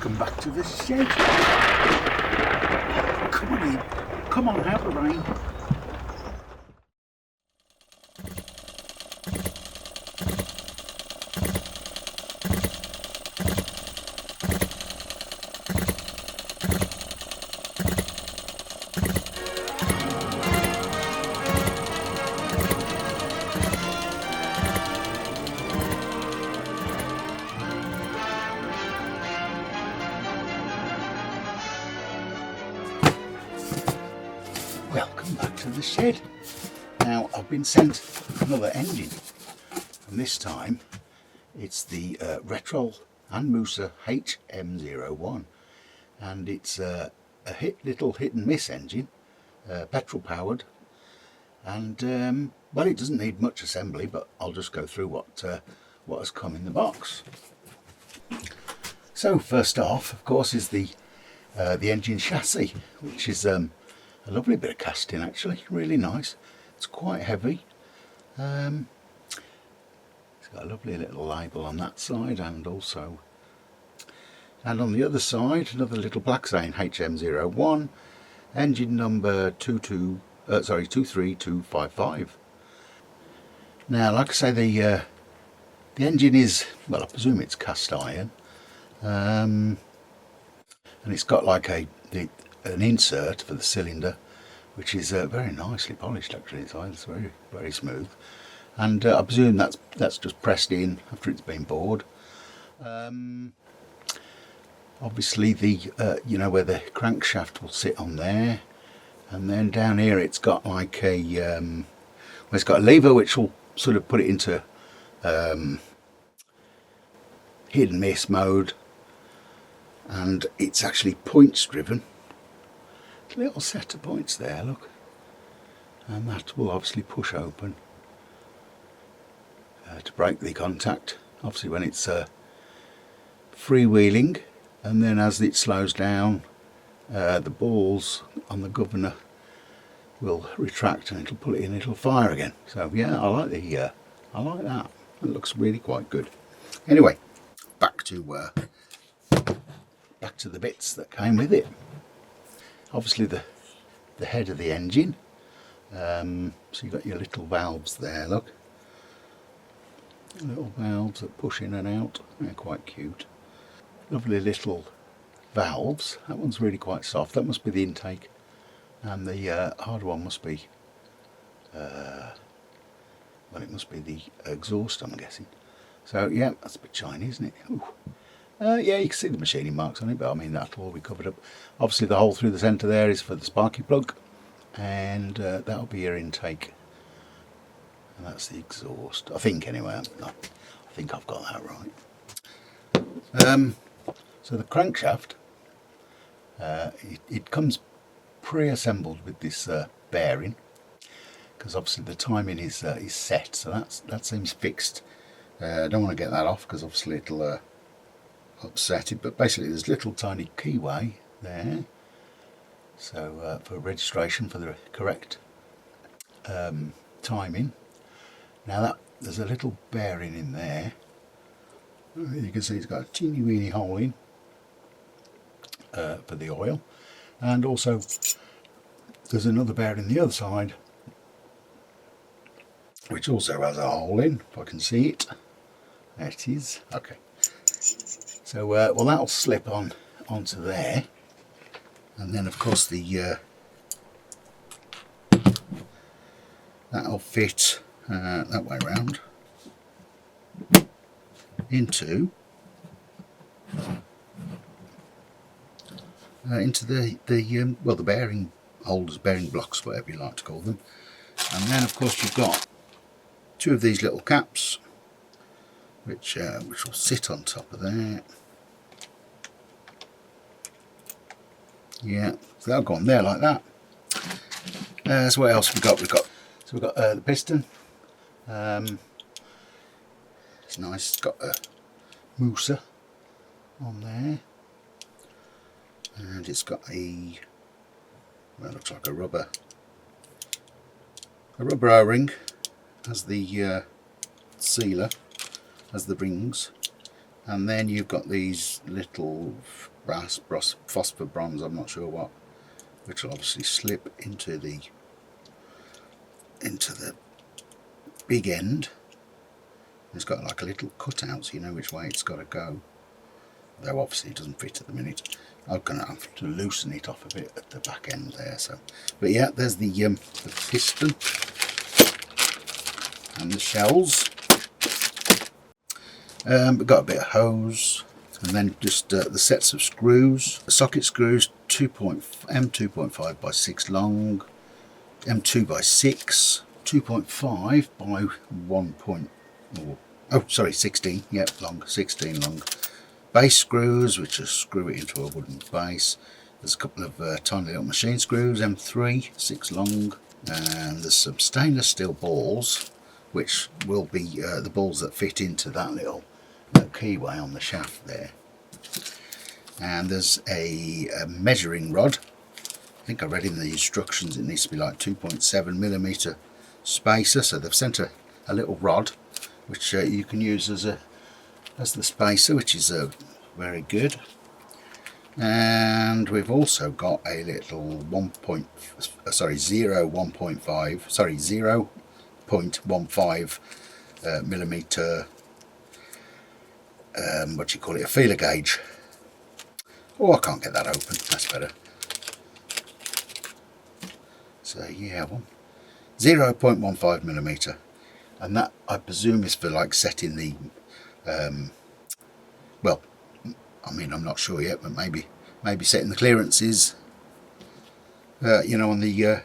Welcome back to the shed. Come on in. Come on, out the rain. Welcome back to the shed. Now I've been sent another engine, and this time it's the Retrol Musa HM-01, and it's a little hit and miss engine, petrol powered, and well, it doesn't need much assembly, but I'll just go through what has come in the box. So first off, of course, is the engine chassis, which is a lovely bit of casting, actually, really nice. It's quite heavy. It's got a lovely little label on that side, and on the other side, another little plaque saying HM-01, engine number 23255. Now, like I say, the engine is, well, I presume it's cast iron, and it's got like an insert for the cylinder, which is very nicely polished, actually. It's very, very smooth, and I presume that's just pressed in after it's been bored. Obviously, the you know, where the crankshaft will sit on there, and then down here it's got like a well, it's got a lever which will sort of put it into hit and miss mode, and it's actually points driven. Little set of points there, look, and that will obviously push open to break the contact, obviously when it's freewheeling, and then as it slows down, the balls on the governor will retract and it'll pull it in, it'll fire again. So yeah, I like that. It looks really quite good. Anyway, back to the bits that came with it. Obviously the head of the engine, so you've got your little valves there, look, little valves that push in and out. They're quite cute, lovely little valves. That one's really quite soft. That must be the intake, and the harder one must be well, it must be the exhaust, I'm guessing. So yeah, that's a bit shiny, isn't it? Ooh. Yeah, you can see the machining marks on it, but I mean, that'll all be covered up. Obviously the hole through the centre there is for the sparky plug, and that'll be your intake, and that's the exhaust, I think, anyway. I think I've got that right. So the crankshaft, it comes pre-assembled with this bearing, because obviously the timing is set, so that seems fixed. I don't want to get that off, because obviously it'll upset it, but basically there's a little tiny keyway there, so for registration for the correct timing. Now there's a little bearing in there, you can see it's got a teeny weeny hole in for the oil, and also there's another bearing the other side which also has a hole in, if I can see it. There it is. Okay. So well, that'll slip onto there, and then of course the that'll fit that way around into the well, the bearing holders, bearing blocks, whatever you like to call them. And then of course you've got two of these little caps which will sit on top of there. Yeah, so that'll go on there like that. So what else we've got? We've got the piston. It's nice. It's got a Musa on there, and it's got a, well, it looks like a rubber O-ring as the sealer, as the rings, and then you've got these little phosphor bronze, I'm not sure what, which will obviously slip into the big end. It's got like a little cutout, so you know which way it's got to go. Though obviously it doesn't fit at the minute. I'm going to have to loosen it off a bit at the back end there. So, but yeah, there's the piston and the shells. We've got a bit of hose, and then just the sets of screws. The socket screws, M2.5 by 6 long, M2 by 6, 2.5 by 1. Oh, sorry, 16. Yep, long, 16 long. Base screws, which just screw it into a wooden base. There's a couple of tiny little machine screws, M3, 6 long, and there's some stainless steel balls, which will be the balls that fit into that little keyway on the shaft there. And there's a measuring rod. I think I read in the instructions it needs to be like 2.7mm spacer, so they've sent a little rod which you can use as the spacer, which is very good. And we've also got a little 0.15 millimeter what do you call it, a feeler gauge. Oh, I can't get that open, that's better. So yeah, 0.15 millimeter, and that I presume is for like setting the well, I mean, I'm not sure yet, but maybe setting the clearances, you know, on the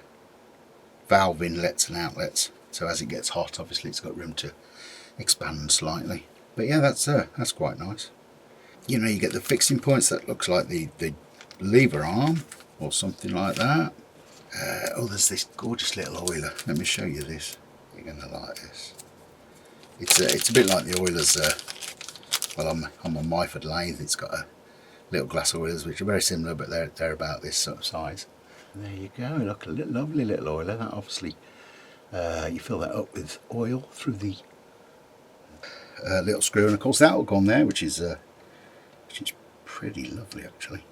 valve inlets and outlets, so as it gets hot obviously it's got room to expand slightly. But yeah, that's quite nice. You know, you get the fixing points that looks like the lever arm or something like that. Oh, there's this gorgeous little oiler. Let me show you this. You're gonna like this. It's a bit like the oilers. Well, on my Myford lathe, it's got a little glass oilers which are very similar, but they're about this sort of size. And there you go. Look, a lovely little oiler. That obviously you fill that up with oil through the little screw, and of course that will go on there, which is pretty lovely actually.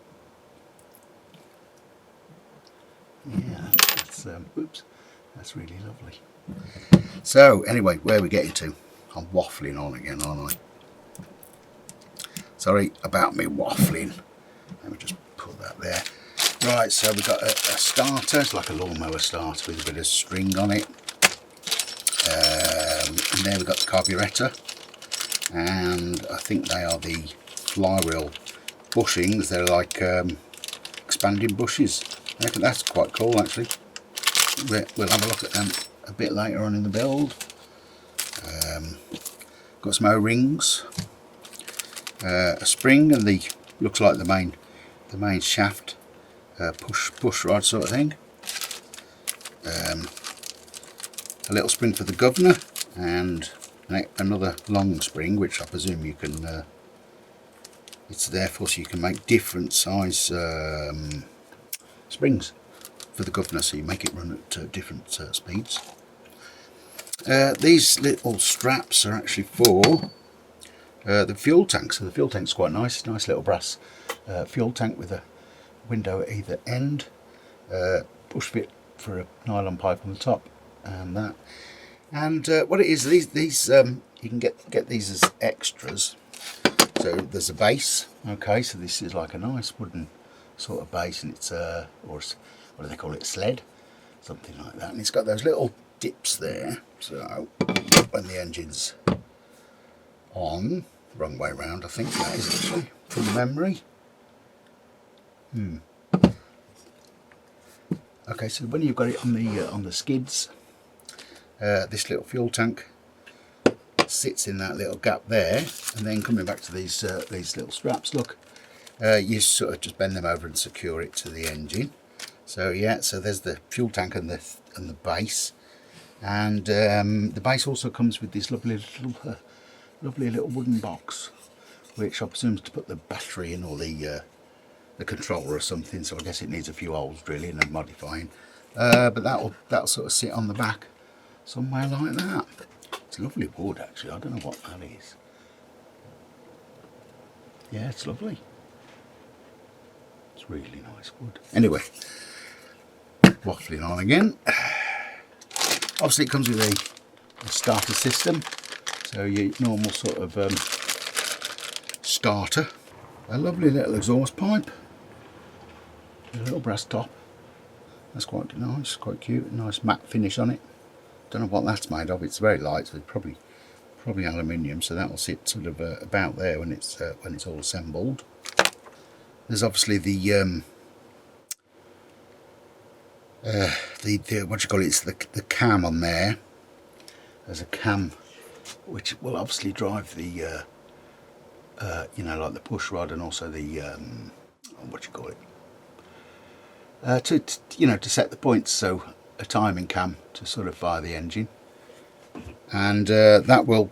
Yeah, that's really lovely. So anyway, where are we getting to? I'm waffling on again, aren't I? Sorry about me waffling. Let me just put that there. Right, so we've got a starter. It's like a lawnmower starter with a bit of string on it. And there we've got the carburettor, and I think they are the flywheel bushings. They're like expanding bushes. I think that's quite cool actually. We'll have a look at them a bit later on in the build. Got some O-rings, a spring, and the looks like the main shaft push rod sort of thing. A little spring for the governor, and another long spring, which I presume you can. It's there for so you can make different size springs for the governor, so you make it run at different speeds. These little straps are actually for the fuel tank. So the fuel tank's quite nice little brass fuel tank with a window at either end, push fit for a nylon pipe on the top, and that. And what it is, these you can get these as extras. So there's a base. Okay, so this is like a nice wooden sort of base, and it's or what do they call it, sled, something like that. And it's got those little dips there. So when the engine's on, wrong way round, I think that is actually from memory. Okay, so when you've got it on the skids, this little fuel tank sits in that little gap there, and then coming back to these little straps, look, you sort of just bend them over and secure it to the engine. So yeah, so there's the fuel tank and the base, and the base also comes with this lovely little wooden box, which I presume is to put the battery in, or the controller or something. So I guess it needs a few holes drilling and modifying, but that'll sort of sit on the back somewhere like that. It's lovely wood actually. I don't know what that is. Yeah, it's lovely. It's really nice wood. Anyway, waffling on again. Obviously it comes with a starter system, so your normal sort of starter. A lovely little exhaust pipe, a little brass top. That's quite nice, quite cute. Nice matte finish on it. Don't know what that's made of. It's very light, so it's probably aluminium. So that'll sit sort of about there when it's all assembled. There's obviously the what you call it? It's the cam on there. There's a cam which will obviously drive the you know, like the push rod, and also the what you call it, to you know, to set the points. So a timing cam to sort of fire the engine, and that will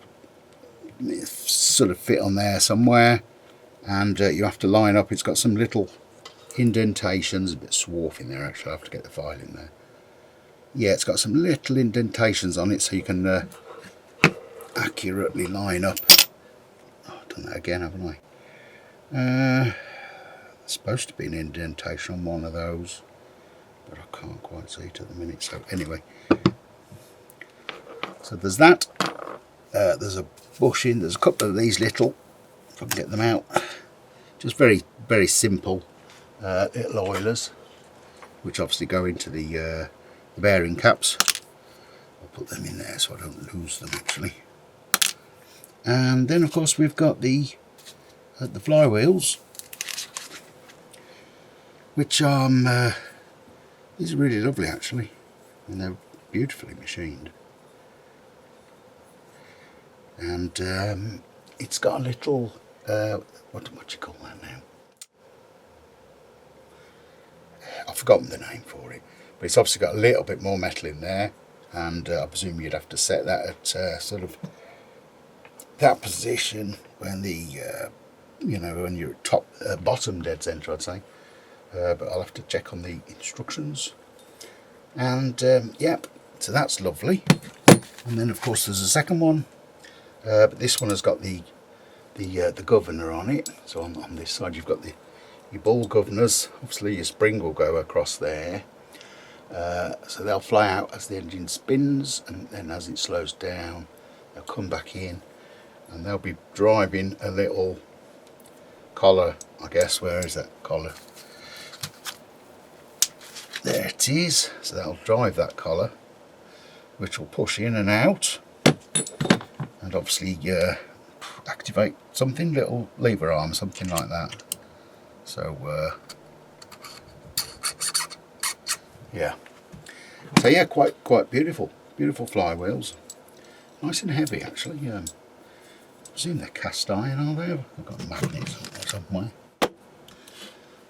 sort of fit on there somewhere, and you have to line up. It's got some little indentations, a bit of swarf in there actually. I have to get the file in there. Yeah, it's got some little indentations on it, so you can accurately line up. Oh, I've done that again, haven't I? There's supposed to be an indentation on one of those, but I can't quite see it at the minute. So anyway, so there's that. There's a bushing. There's a couple of these little, if I can get them out, just very simple little oilers, which obviously go into the bearing caps. I'll put them in there so I don't lose them actually. And then of course we've got the flywheels, which these are really lovely actually, and they're beautifully machined. And it's got a little what do you call that now? I've forgotten the name for it, but it's obviously got a little bit more metal in there, and I presume you'd have to set that at sort of that position when the you know, when you're at bottom dead centre, I'd say, but I'll have to check on the instructions. And yep, so that's lovely. And then of course there's a second one, but this one has got the governor on it. So on this side you've got your ball governors. Obviously your spring will go across there, so they'll fly out as the engine spins, and then as it slows down they'll come back in, and they'll be driving a little collar, I guess. Where is that collar? There it is. So that'll drive that collar, which will push in and out, and obviously activate something, little lever arm, something like that. So yeah, so yeah, quite beautiful flywheels, nice and heavy actually. I presume they're cast iron, are they? I've got magnets somewhere.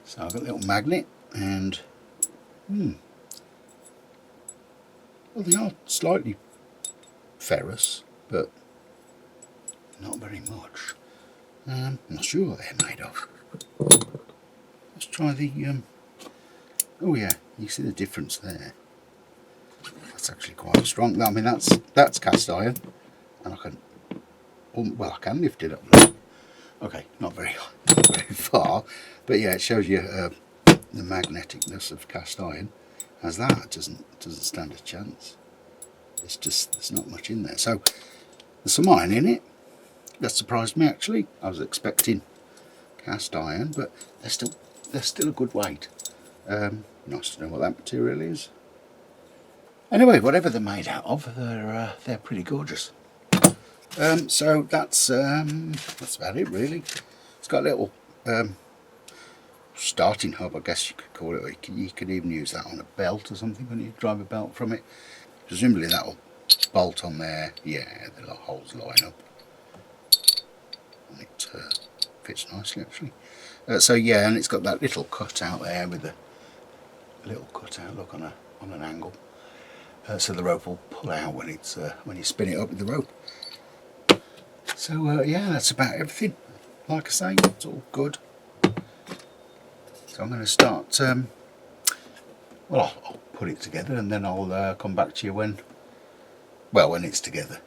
So I've got a little magnet, and well, they are slightly ferrous, but not very much. I'm not sure what they're made of. Let's try the oh yeah, you see the difference there. That's actually quite strong. I mean, that's cast iron, and I can, well, I can lift it up. Okay, not very far, but yeah, it shows you the magneticness of cast iron. As that, it doesn't stand a chance. It's just, there's not much in there. So there's some iron in it. That surprised me actually. I was expecting cast iron, but they're still a good weight. Nice to know what that material is. Anyway, whatever they're made out of, they're pretty gorgeous. So that's about it really. It's got a little starting hub, I guess you could call it. You could even use that on a belt or something when you drive a belt from it. Presumably that'll bolt on there. Yeah, the holes line up, and it fits nicely actually. So yeah, and it's got that little cut out there with a little cut out look on an angle. So the rope will pull out when it's when you spin it up with the rope. So yeah, that's about everything. Like I say, it's all good. So I'm going to start. Well, I'll put it together, and then I'll come back to you when it's together.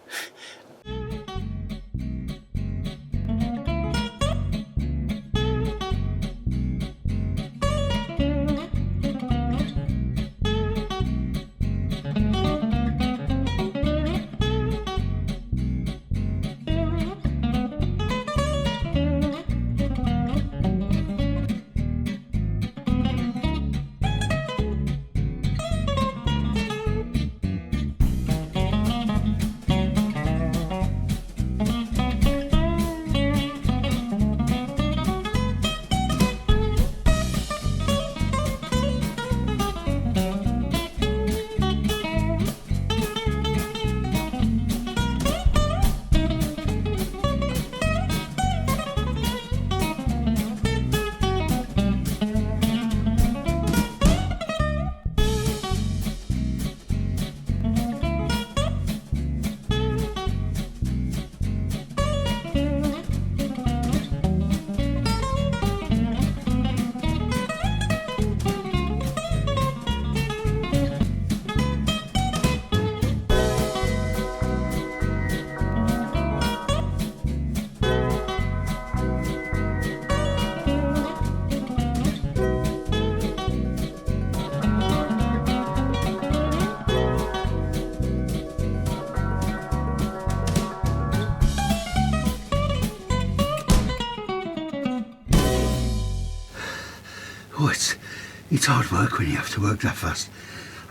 it's hard work when you have to work that fast.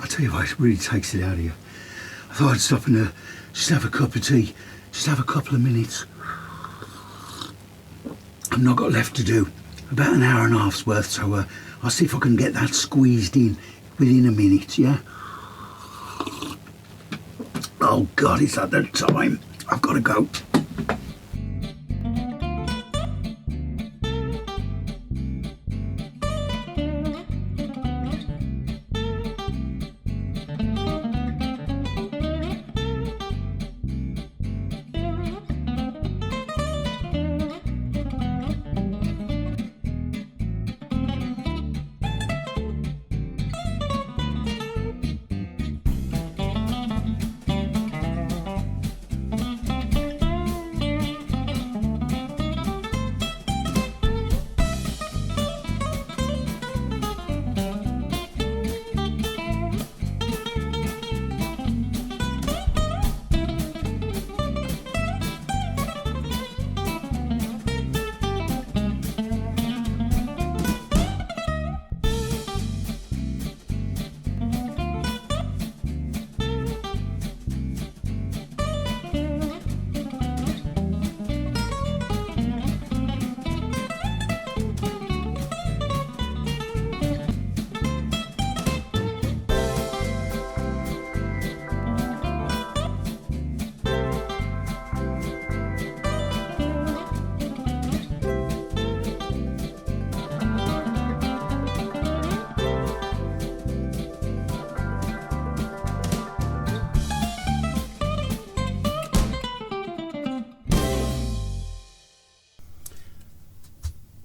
I'll tell you what, it really takes it out of you. I thought I'd stop and just have a cup of tea, just have a couple of minutes. I've not got left to do, about an hour and a half's worth, so I'll see if I can get that squeezed in within a minute, yeah? Oh God, it's at that time. I've got to go.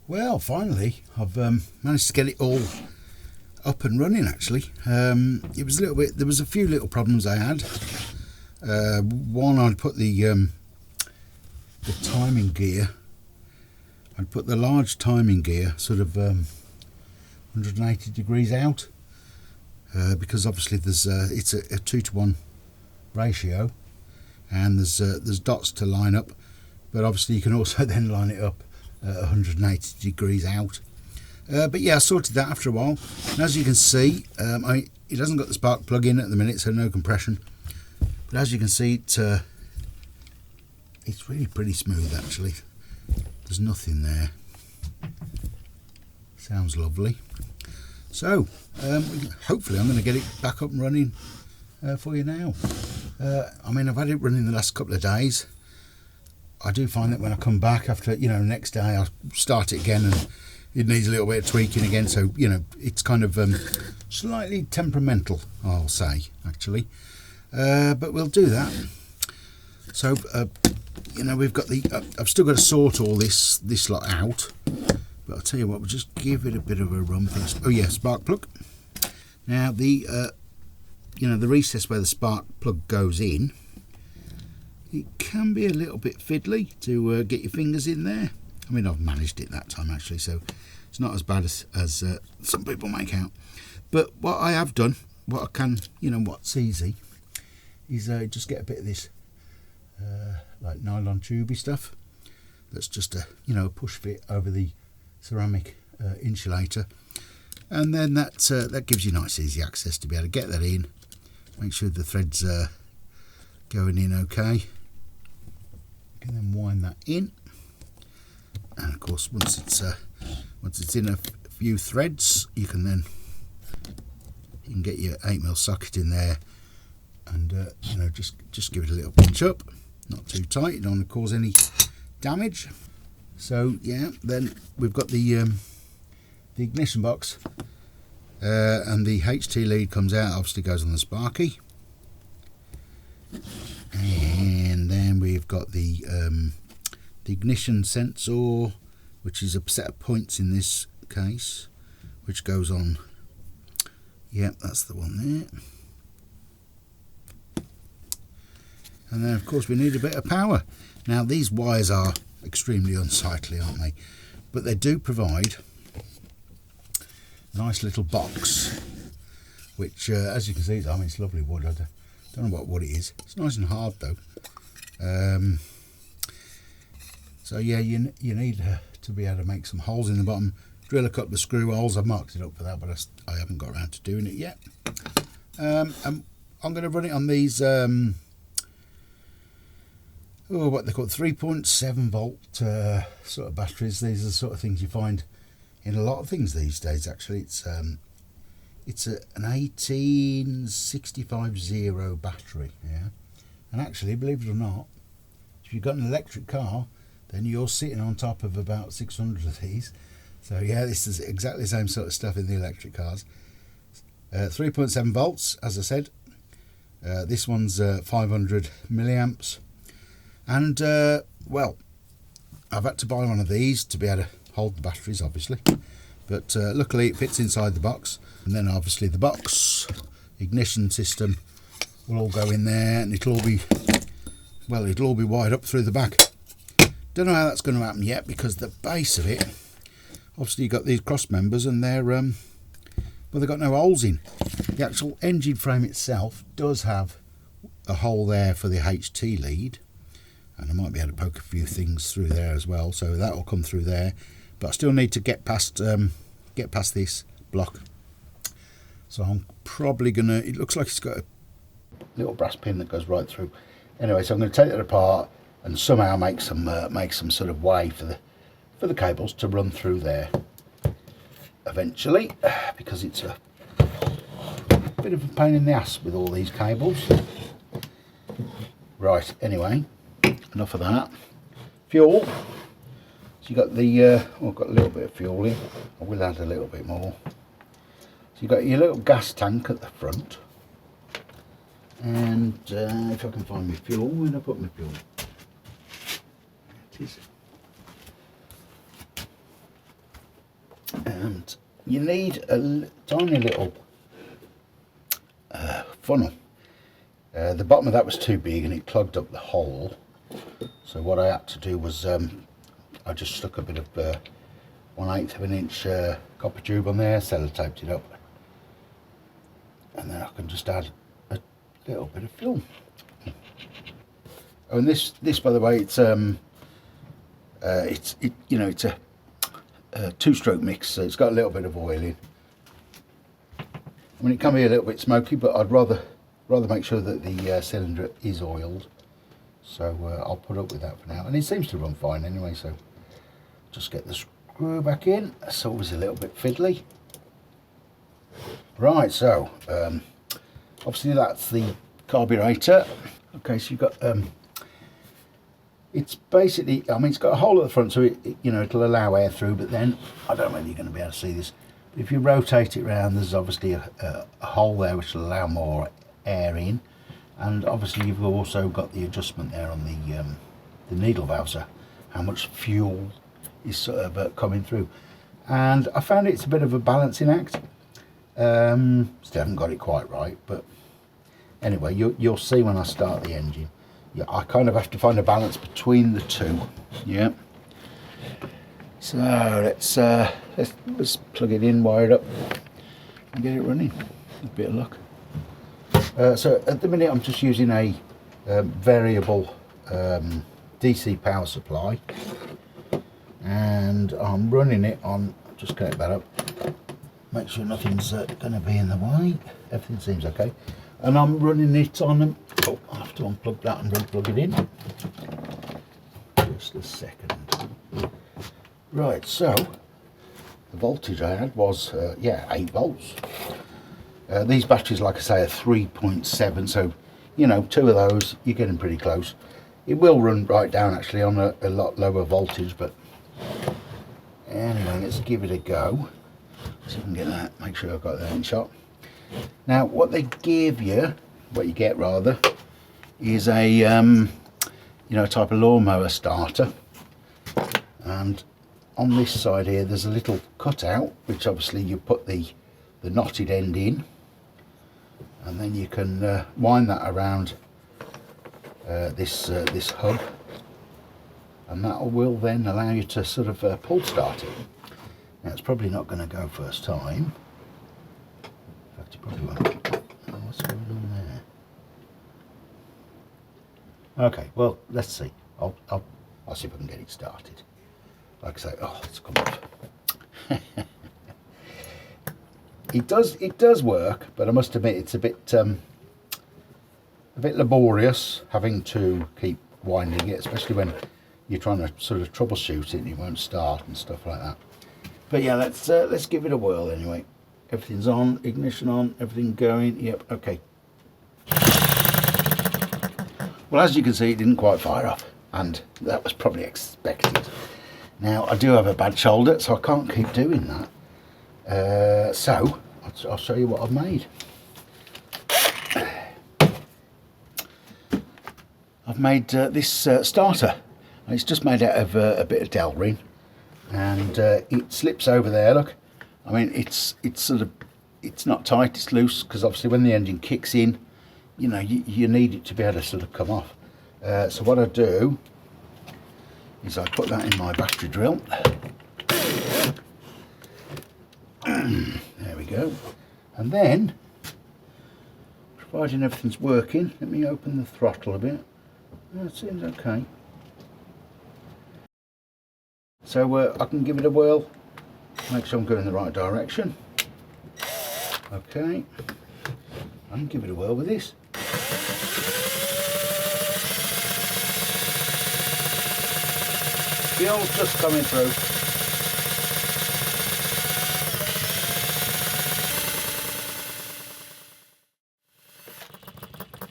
Well, finally, I've managed to get it all up and running. Actually, it was a little bit. There was a few little problems I had. One, I'd put the timing gear. I'd put the large timing gear sort of 180 degrees out because obviously there's it's a 2-to-1 ratio, and there's dots to line up, but obviously you can also then line it up 180 degrees out. But yeah, I sorted that after a while, and as you can see, it hasn't got the spark plug in at the minute, so no compression, but as you can see, it's really pretty smooth actually. There's nothing there. Sounds lovely. So hopefully I'm going to get it back up and running for you now. I mean, I've had it running the last couple of days. I do find that when I come back after, next day, I'll start it again and it needs a little bit of tweaking again. So, it's kind of slightly temperamental, I'll say, actually. But we'll do that. So, we've got I've still got to sort all this lot out. But I'll tell you what, we'll just give it a bit of a run first. Oh, yeah, spark plug. Now, the recess where the spark plug goes in, it can be a little bit fiddly to get your fingers in there. I mean, I've managed it that time actually, so it's not as bad as some people make out. But what I have done, what I can, what's easy, is just get a bit of this like nylon tubey stuff. That's just a push fit over the ceramic insulator, and then that gives you nice easy access to be able to get that in. Make sure the threads are going in okay. You can then wind that in, and of course once it's in a few threads, you can get your 8mm socket in there, and just give it a little pinch up, not too tight, you don't want to cause any damage. So yeah, then we've got the ignition box, and the HT lead comes out, obviously goes on the sparky. And then we've got the ignition sensor, which is a set of points in this case, which goes on. Yep, that's the one there. And then of course we need a bit of power. Now these wires are extremely unsightly, aren't they? But they do provide a nice little box, which as you can see, it's lovely wood. I don't know what wood it is. It's nice and hard though. So yeah, you need to be able to make some holes in the bottom drill a couple of screw holes. I've marked it up for that, but I haven't got around to doing it yet. And I'm going to run it on these, what they call 3.7 volt sort of batteries. These are the sort of things you find in a lot of things these days. Actually, it's an 18650 Zero battery. Yeah, and actually, believe it or not, if you've got an electric car, then you're sitting on top of about 600 of these. So yeah, this is exactly the same sort of stuff in the electric cars. 3.7 volts, as I said. This one's 500 milliamps. And, well, I've had to buy one of these to be able to hold the batteries, obviously. But luckily it fits inside the box. And then obviously the box ignition system will all go in there, and it'll all be wired up through the back. Don't know how that's going to happen yet, because the base of it, obviously you've got these cross members, and they're, well, they've got no holes in. The actual engine frame itself does have a hole there for the HT lead, and I might be able to poke a few things through there as well, so that will come through there. But I still need to get past this block. So I'm probably gonna. It looks like it's got a little brass pin that goes right through. Anyway, so I'm going to take that apart and somehow make some sort of way for the cables to run through there eventually, because it's a bit of a pain in the ass with all these cables. Right, anyway, enough of that. Fuel. So you got the I've got a little bit of fuel in. I will add a little bit more. So you got your little gas tank at the front, and if I can find my fuel, where did I put my fuel? There it is. And you need a tiny little funnel. The bottom of that was too big and it clogged up the hole. So what I had to do was I just stuck a bit of 1/8 of an inch copper tube on there, sellotaped it up, and then I can just add a little bit of fuel. Oh, and this by the way, it's you know, it's a two-stroke mix, so it's got a little bit of oil in. I mean, it can be a little bit smoky, but I'd rather make sure that the cylinder is oiled. So I'll put up with that for now, and it seems to run fine anyway. So just get the screw back in. It's always a little bit fiddly. Right, so obviously that's the carburetor. Okay, so you've got it's basically, I mean, it's got a hole at the front, so you know, it'll allow air through. But then I don't know whether you're going to be able to see this, but if you rotate it around, there's obviously a hole there which will allow more air in. And obviously you've also got the adjustment there on the needle valve, so how much fuel is sort of coming through. And I found it's a bit of a balancing act. Still haven't got it quite right, but anyway, you'll see when I start the engine. Yeah, I kind of have to find a balance between the two. Yeah. So let's plug it in, wire it up, and get it running. A bit of luck. So at the minute I'm just using a variable DC power supply, and I'm running it on, just connect that up, make sure nothing's going to be in the way, everything seems okay, and I'm running it on, oh, I have to unplug that and re-plug it in, just a second. Right, so the voltage I had was, yeah, 8 volts. These batteries, like I say, are 3.7, so, you know, 2 of those, you're getting pretty close. It will run right down, actually, on a lot lower voltage, but anyway, let's give it a go. So I can get that, make sure I've got that in shot. Now, what they give you, what you get rather, is a, you know, a type of lawnmower starter. And on this side here, there's a little cutout, which obviously you put the knotted end in. And then you can wind that around this hub, and that will then allow you to sort of pull start it. Now it's probably not going to go first time. In fact, it probably won't. Oh, what's going on there? Okay, well, let's see. I'll see if I can get it started. Like I say, oh, it's come off. It does work, but I must admit it's a bit laborious having to keep winding it, especially when you're trying to sort of troubleshoot it and it won't start and stuff like that. But yeah, let's give it a whirl anyway. Everything's on, ignition on, everything going. Yep, okay. Well, as you can see, it didn't quite fire off, and that was probably expected. Now, I do have a bad shoulder, so I can't keep doing that. So I'll show you what I've made. I've made this starter. It's just made out of a bit of Delrin, and it slips over there. Look, I mean, it's not tight, it's loose, because obviously when the engine kicks in, you know, you need it to be able to sort of come off. So what I do is I put that in my battery drill. There we go. And then, providing everything's working, let me open the throttle a bit. That seems okay. So I can give it a whirl, make sure I'm going in the right direction. Okay, I can give it a whirl with this. Fuel's just coming through.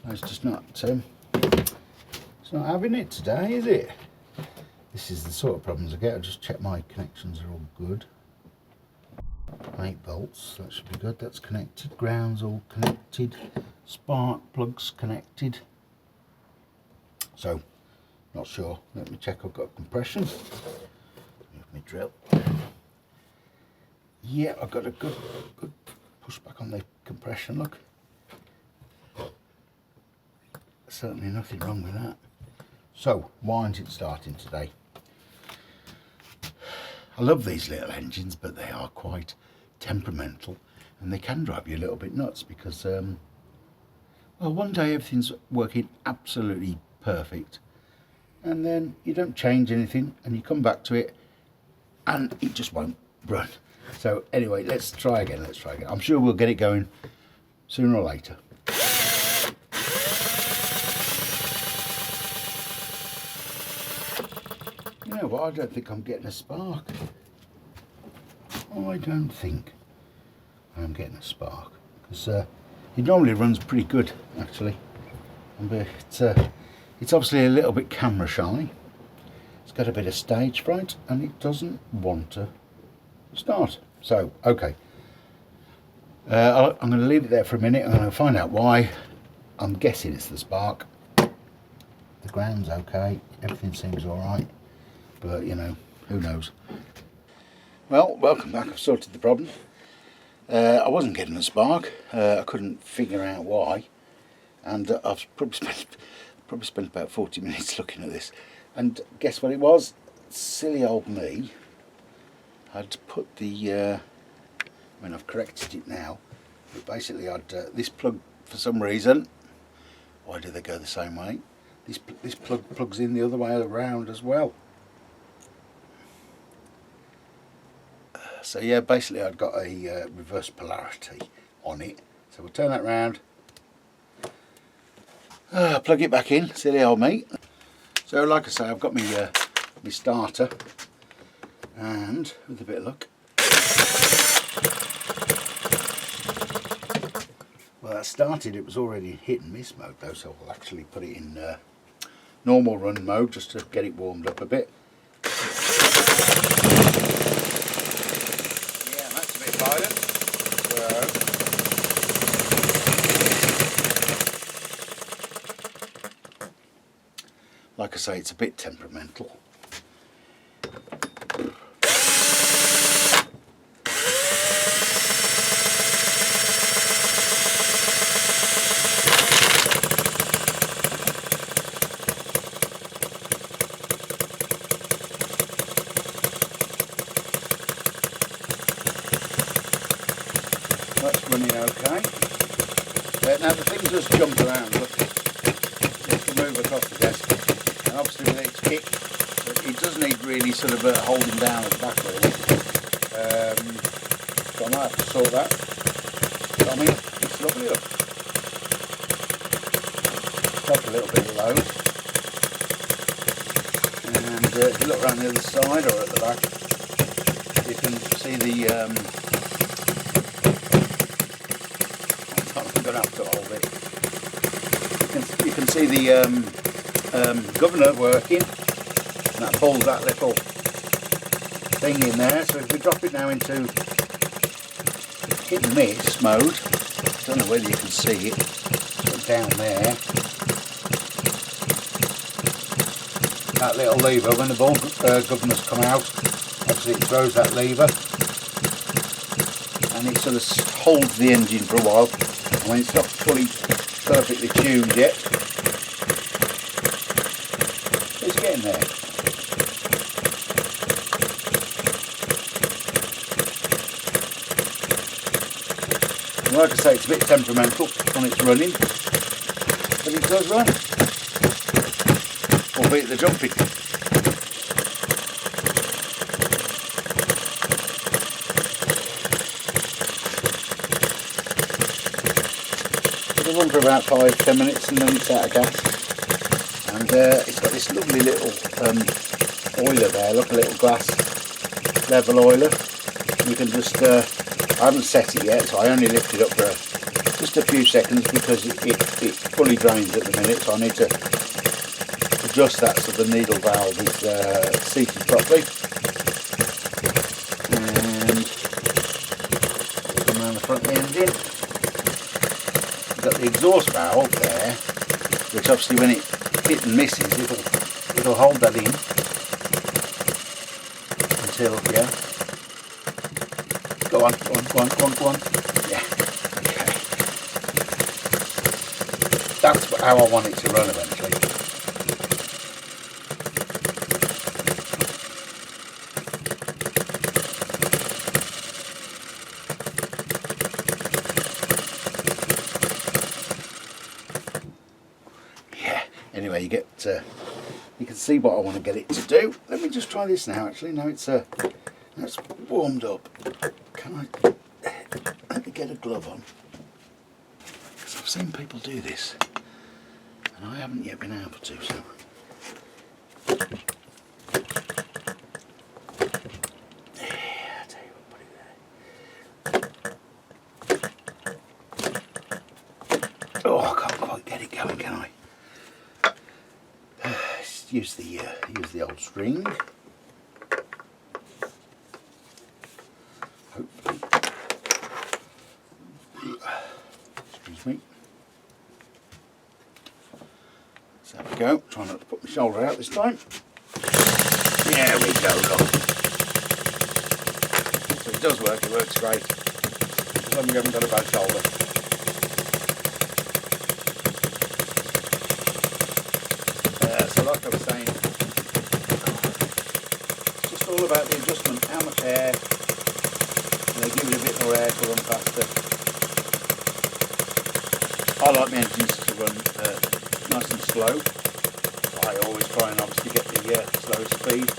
It's just not, it's not having it today, is it? This is the sort of problems I get. I'll just check my connections are all good. 8 volts, that should be good. That's connected. Ground's all connected. Spark plugs connected. So, not sure. Let me check I've got compression. Move my drill. Yeah, I've got a good push back on the compression, look. Certainly nothing wrong with that. So, why isn't it starting today? I love these little engines, but they are quite temperamental, and they can drive you a little bit nuts because, well, one day everything's working absolutely perfect, and then you don't change anything, and you come back to it, and it just won't run. So anyway, let's try again. I'm sure we'll get it going sooner or later. You know what, I don't think I'm getting a spark. I don't think I'm getting a spark, because it normally runs pretty good actually, but it's obviously a little bit camera shy. It's got a bit of stage fright and it doesn't want to start. So okay, I'm going to leave it there for a minute. I'm going to find out why. I'm guessing it's the spark. The ground's okay, everything seems alright, but you know, who knows. Well, welcome back. I've sorted the problem. I wasn't getting a spark. I couldn't figure out why, and I've probably spent about 40 minutes looking at this. And guess what it was? Silly old me had put the. I mean, I've corrected it now. But basically, I'd this plug for some reason. Why do they go the same way? This plug plugs in the other way around as well. So yeah, basically I'd got a reverse polarity on it. So we'll turn that round, plug it back in, silly old me. So like I say, I've got my starter, and with a bit of luck, well, that started. It was already in hit and miss mode though, so we'll actually put it in normal run mode just to get it warmed up a bit. Like I say, it's a bit temperamental. That's running okay. Now the thing just jumped around, look. It can move across the desk. Obviously with its kick, it does need really sort of holding down at the back really. So I might have to sort that. But I mean, it's lovely. Look. Take a little bit of load, and if you look around the other side or at the back, you can see the. I'm going to have to hold it. You can see the governor working, and that pulls that little thing in there. So if we drop it now into hit and miss mode, I don't know whether you can see it, so down there. That little lever, when the ball governors come out, obviously it throws that lever and it sort of holds the engine for a while. And when it's not fully perfectly tuned yet, it's getting there. And like I say, it's a bit temperamental when it's running, but it does run. Albeit the jumping. It'll run for about 5-10 minutes and then it's out of gas. And it's got this lovely little oiler there, look, a little glass level oiler. You can just, I haven't set it yet, so I only lift it up for just a few seconds because it fully drains at the minute, so I need to adjust that so the needle valve is seated properly. And come around the front of the engine. You've got the exhaust valve there, which obviously when it hit and misses, it'll hold that in until, yeah. Go on. Yeah. Okay. That's how I want it to run eventually. Anyway, you can see what I want to get it to do. Let me just try this now. Actually, now it's warmed up. Can I let me get a glove on? Because I've seen people do this, and I haven't yet been able to. So. Yeah, I'll tell you what, put it there. Oh, I can't quite get it going, can I? Use the old string. Hopefully. Excuse me. So there we go. Try not to put my shoulder out this time. There we go, look. So it does work, it works great. As long as you haven't got a bad shoulder. So like I was saying, it's just all about the adjustment, how much air, give it a bit more air to run faster. I like my engines to run nice and slow. I always try and obviously get the slowest speed.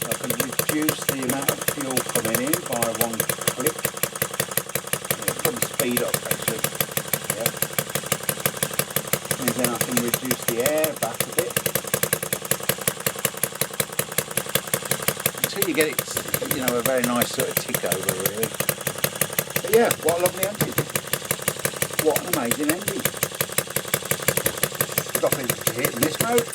I can reduce the amount of fuel coming in by one click. Probably speed up actually. Yeah. And then I can reduce the air back a bit. Until you get it, a very nice sort of tick over really. But yeah, what a lovely engine. What an amazing engine. Drop into hit in this mode.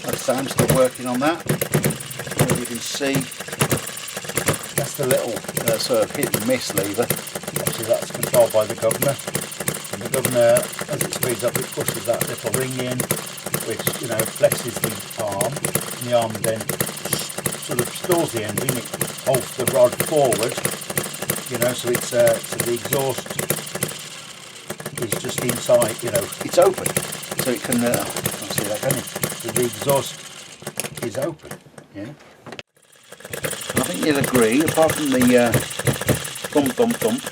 Like I say, I'm still working on that. As you can see, that's the little sort of hit and miss lever. Obviously that's controlled by the governor. And the governor, as it speeds up, it pushes that little ring in, which flexes the arm. And the arm then sort of stalls the engine. It holds the rod forward. So it's so the exhaust is just inside, it's open, so it can, can't see that, can you? So the exhaust is open, yeah. I think you'll agree, apart from the thump,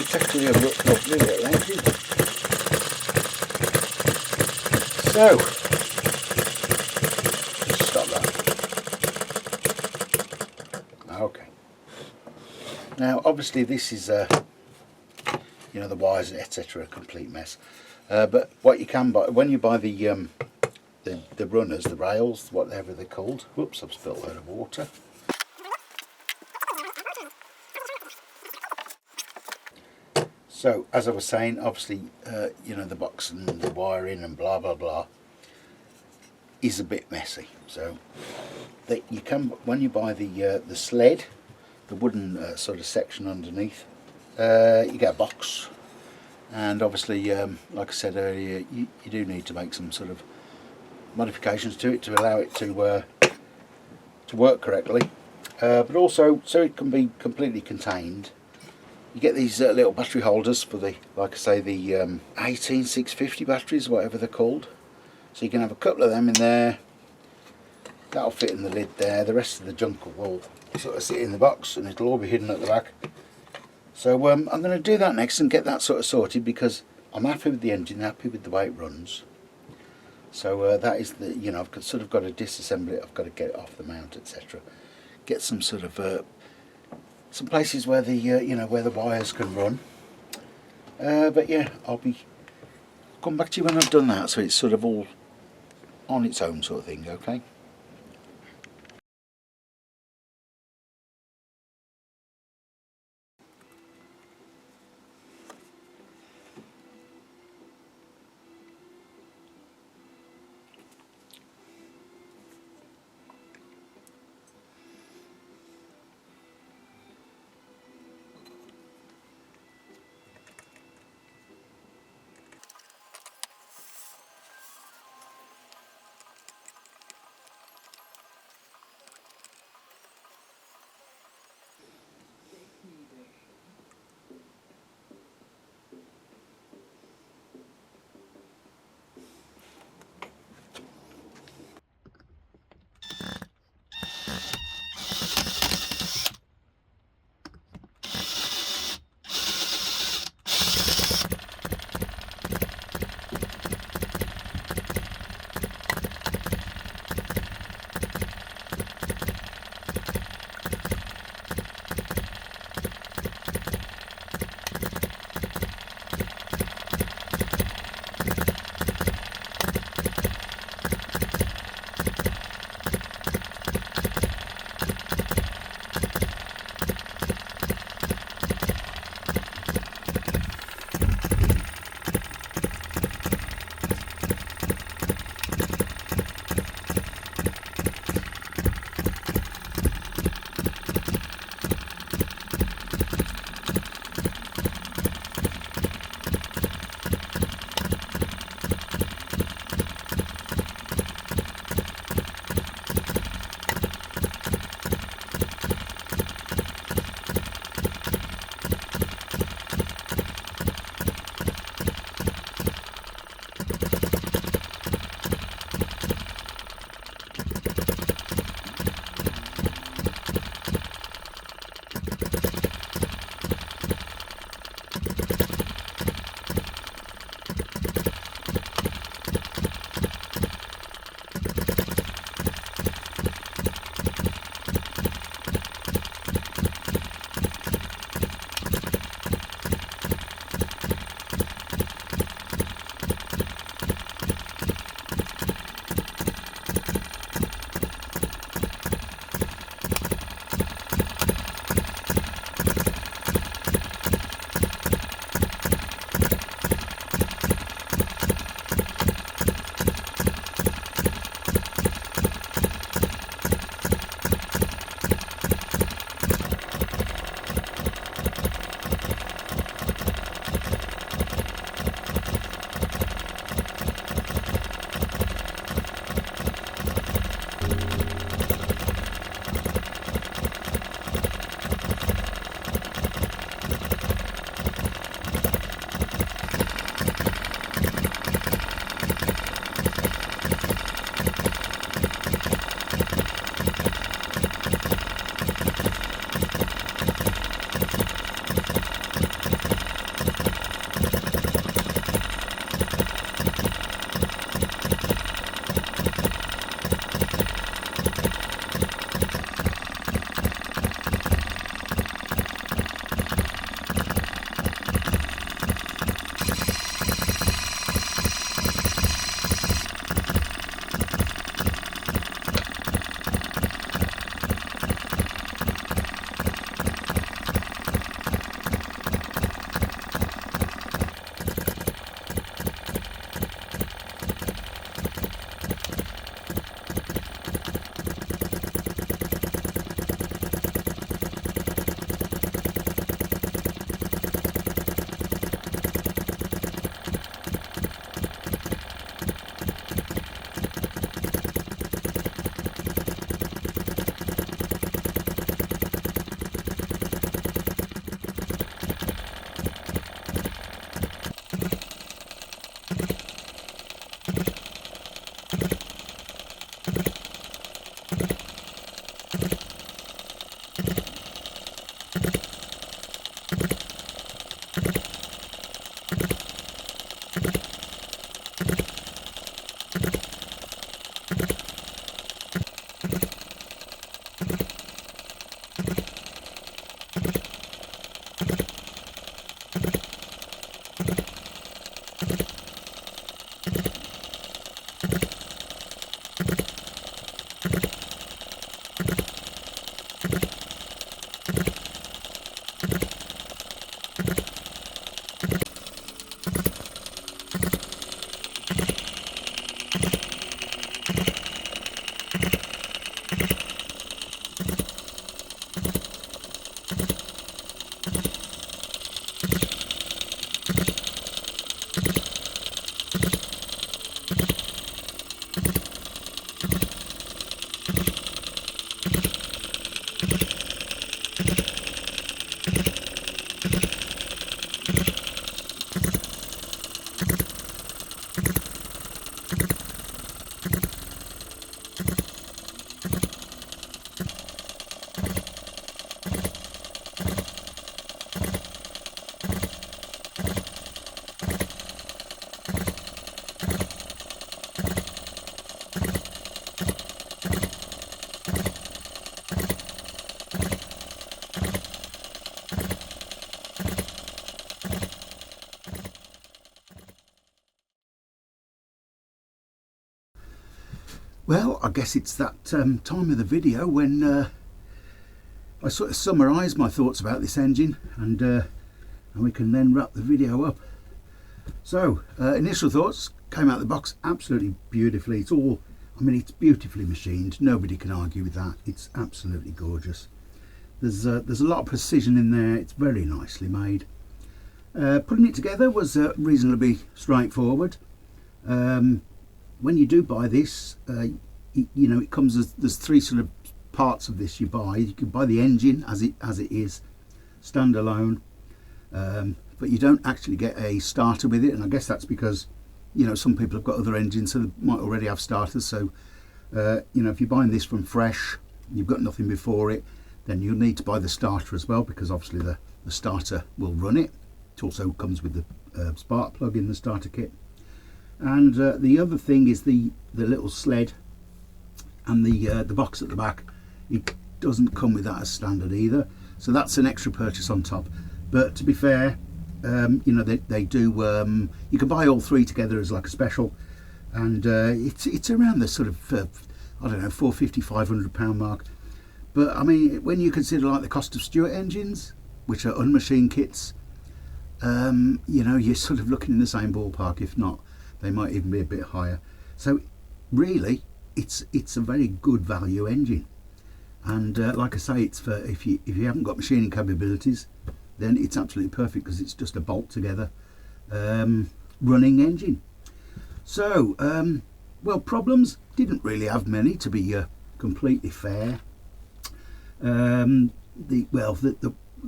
it's actually a lovely little engine. So, just stop that. Okay. Now, obviously, this is you know, the wires, etc., a complete mess. But what you can buy when you buy the runners, the rails, whatever they're called. Whoops! I've spilled a load of water. So, as I was saying, obviously, you know, the box and the wiring and blah blah blah is a bit messy. So, you can, when you buy the sled, the wooden sort of section underneath, you get a box, and obviously, like I said earlier, you do need to make some sort of modifications to it to allow it to work correctly, but also so it can be completely contained. You get these little battery holders for the, like I say, the 18650 batteries, whatever they're called. So you can have a couple of them in there. That'll fit in the lid there. The rest of the junk will sort of sit in the box, and it'll all be hidden at the back. So I'm going to do that next and get that sort of sorted, because I'm happy with the engine, happy with the way it runs. So that is the, you know, I've sort of got to disassemble it. I've got to get it off the mount, etc. Get some sort of some places where the you know, where the wires can run. But yeah, I'll come back to you when I've done that, so it's sort of all on its own sort of thing. Okay. Well, I guess it's that time of the video when I sort of summarise my thoughts about this engine, and we can then wrap the video up. So, initial thoughts, came out of the box absolutely beautifully. It's all, I mean, it's beautifully machined. Nobody can argue with that. It's absolutely gorgeous. There's a lot of precision in there. It's very nicely made. Putting it together was reasonably straightforward. When you do buy this, you know, it comes as, there's three sort of parts of this you buy. You can buy the engine as it is, standalone, but you don't actually get a starter with it, and I guess that's because, you know, some people have got other engines, so they might already have starters. So you know, if you're buying this from fresh, you've got nothing before it, then you'll need to buy the starter as well, because obviously the starter will run it. It also comes with the spark plug in the starter kit. And the other thing is the little sled and the box at the back. It doesn't come with that as standard either, so that's an extra purchase on top. But to be fair, you know, they do, you can buy all three together as like a special, and it's around the sort of I don't know, £450, £500 mark. But I mean, when you consider like the cost of Stewart engines, which are unmachined kits, you know, you're sort of looking in the same ballpark, if not they might even be a bit higher. So really it's a very good value engine, and like I say, it's for if you haven't got machining capabilities, then it's absolutely perfect, because it's just a bolt together running engine. So well, problems, didn't really have many, to be completely fair. The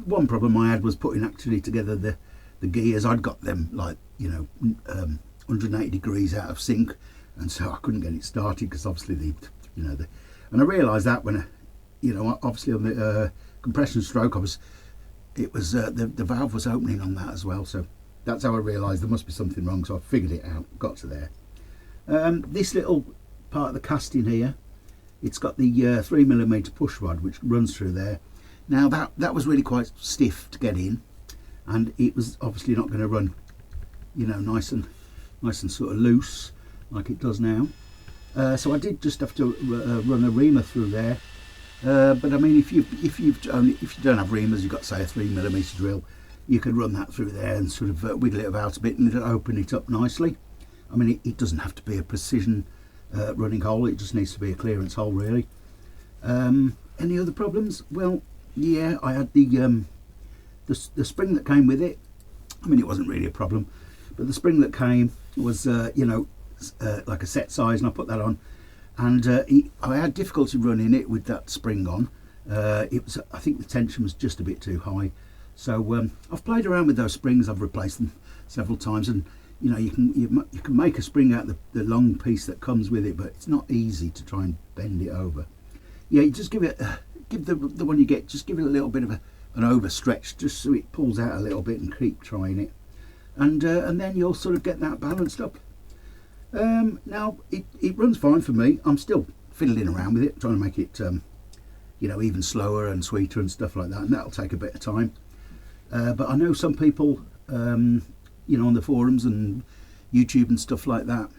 one problem I had was putting actually together the gears. I'd got them like, you know, 180 degrees out of sync, and so I couldn't get it started, because obviously and I realised that when you know, obviously on the compression stroke, the valve was opening on that as well. So that's how I realised there must be something wrong. So I figured it out, got to there. This little part of the casting here, it's got the 3mm push rod which runs through there. Now that was really quite stiff to get in, and it was obviously not going to run, you know, nice and sort of loose like it does now. So I did just have to run a reamer through there. But I mean, if you don't have reamers, you've got, say, a 3mm drill, you could run that through there and sort of wiggle it about a bit, and it'll open it up nicely. I mean, it doesn't have to be a precision running hole, it just needs to be a clearance hole, really. Any other problems? Well, yeah, I had the spring that came with it. I mean, it wasn't really a problem, but the spring that came was you know, like a set size, and I put that on, and I had difficulty running it with that spring on. It was, I think the tension was just a bit too high. So I've played around with those springs. I've replaced them several times, and you know, you can make a spring out of the long piece that comes with it, but it's not easy to try and bend it over. Yeah, you just give the one you get, just give it a little bit of an overstretch, just so it pulls out a little bit, and keep trying it, and then you'll sort of get that balanced up. Now it runs fine for me. I'm still fiddling around with it, trying to make it you know, even slower and sweeter and stuff like that, and that'll take a bit of time. But I know some people, you know, on the forums and YouTube and stuff like that,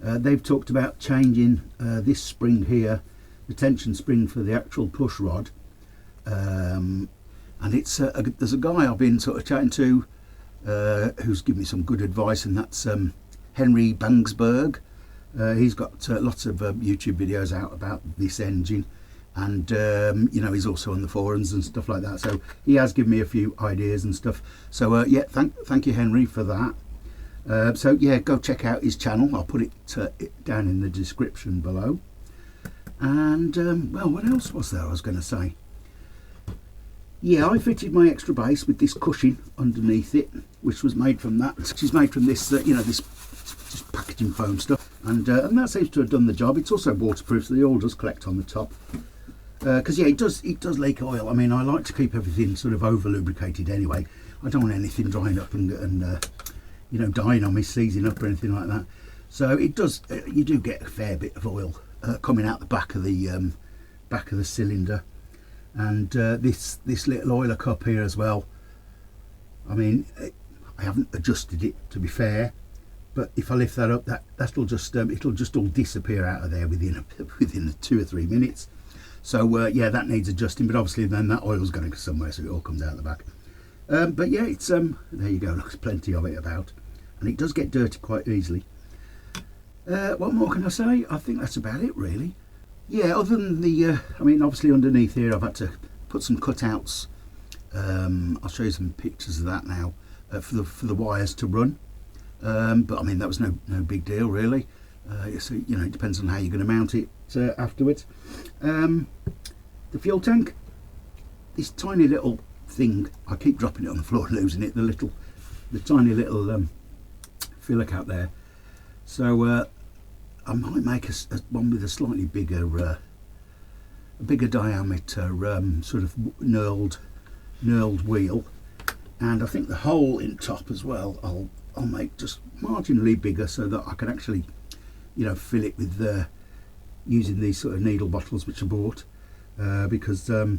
they've talked about changing this spring here, the tension spring for the actual push rod, and it's there's a guy I've been sort of chatting to who's given me some good advice, and that's Henry Bangsberg. He's got lots of YouTube videos out about this engine, and you know, he's also on the forums and stuff like that, so he has given me a few ideas and stuff. So yeah, thank you, Henry, for that. So yeah, go check out his channel. I'll put it down in the description below. And well, what else was there I was going to say? Yeah, I fitted my extra base with this cushion underneath it, which was made from that. She's made from this you know, this just packaging foam stuff, and that seems to have done the job. It's also waterproof, so the oil does collect on the top. Because yeah, it does leak oil. I mean, I like to keep everything sort of over lubricated anyway. I don't want anything drying up and you know, dying on me, seizing up or anything like that. So it does. You do get a fair bit of oil coming out the back of the cylinder, and this little oiler cup here as well. I mean, I haven't adjusted it, to be fair, but if I lift that up, that'll just it'll just all disappear out of there within 2 or 3 minutes. So yeah, that needs adjusting, but obviously then that oil's going somewhere, so it all comes out the back. But yeah, it's there you go. Looks plenty of it about, and it does get dirty quite easily. What more can I say? I think that's about it, really. Yeah, other than the I mean, obviously underneath here I've had to put some cutouts. I'll show you some pictures of that now for the wires to run. But I mean, that was no big deal, really. So you know, it depends on how you're going to mount it afterwards. The fuel tank, this tiny little thing, I keep dropping it on the floor and losing it. The tiny little filler cap there. So I might make one with a slightly bigger diameter, sort of knurled wheel, and I think the hole in top as well I'll make just marginally bigger so that I can actually, you know, fill it with using these sort of needle bottles which I bought, because I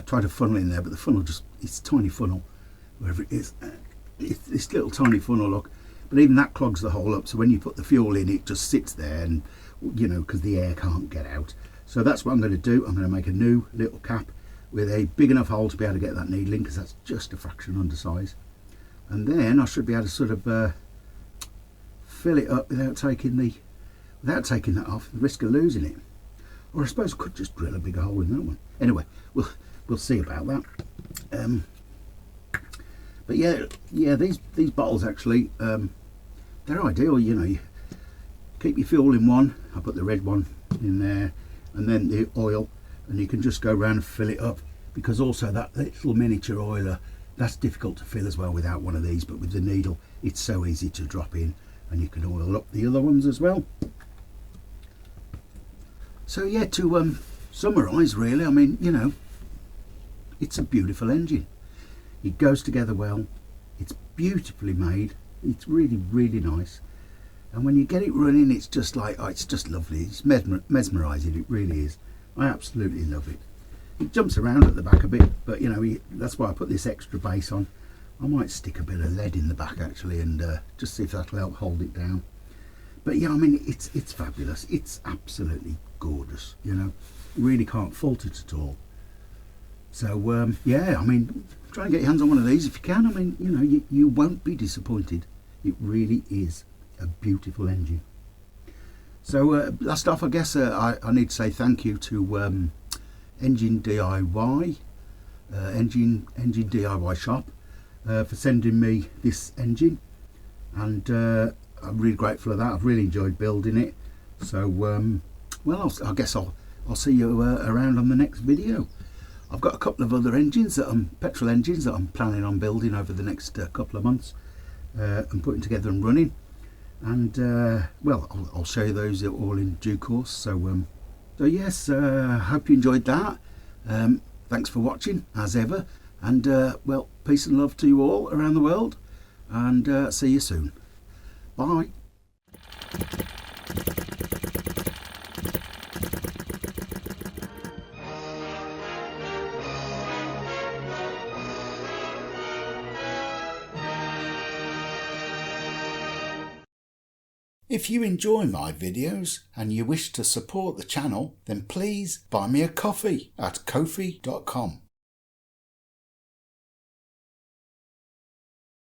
tried a funnel in there, but the funnel it's a tiny funnel, wherever it is. It's this little tiny funnel, look, but even that clogs the hole up, so when you put the fuel in, it just sits there, and you know, because the air can't get out. So that's what I'm going to do. I'm going to make a new little cap with a big enough hole to be able to get that needle in, because that's just a fraction undersize, and then I should be able to sort of fill it up without taking that off, the risk of losing it. Or I suppose I could just drill a bigger hole in that one. Anyway, we'll see about that. But yeah, these bottles actually, they're ideal. You know, you keep your fuel in one. I put the red one in there, and then the oil, and you can just go around and fill it up, because also that little miniature oiler, that's difficult to fill as well without one of these, but with the needle it's so easy to drop in, and you can oil up the other ones as well. So yeah, to summarise really, I mean, you know, it's a beautiful engine. It goes together well, it's beautifully made, it's really, really nice, and when you get it running, it's just like, oh, it's just lovely. It's mesmerising, it really is. I absolutely love it. It jumps around at the back a bit, but you know, that's why I put this extra base on. I might stick a bit of lead in the back actually, and just see if that'll help hold it down. But yeah, I mean, it's fabulous. It's absolutely gorgeous, you know, really can't fault it at all. So yeah, I mean, try and get your hands on one of these if you can. I mean, you know, you won't be disappointed. It really is a beautiful engine. So last off, I guess I need to say thank you to Enginediy Enginediyshop for sending me this engine, and I'm really grateful for that. I've really enjoyed building it. So well, I guess I'll see you around on the next video. I've got a couple of other engines petrol engines that I'm planning on building over the next couple of months, and putting together and running, and well, I'll show you those all in due course. So so yes, hope you enjoyed that. Thanks for watching as ever, and well, peace and love to you all around the world, and see you soon. Bye. If you enjoy my videos and you wish to support the channel, then please buy me a coffee at ko-fi.com.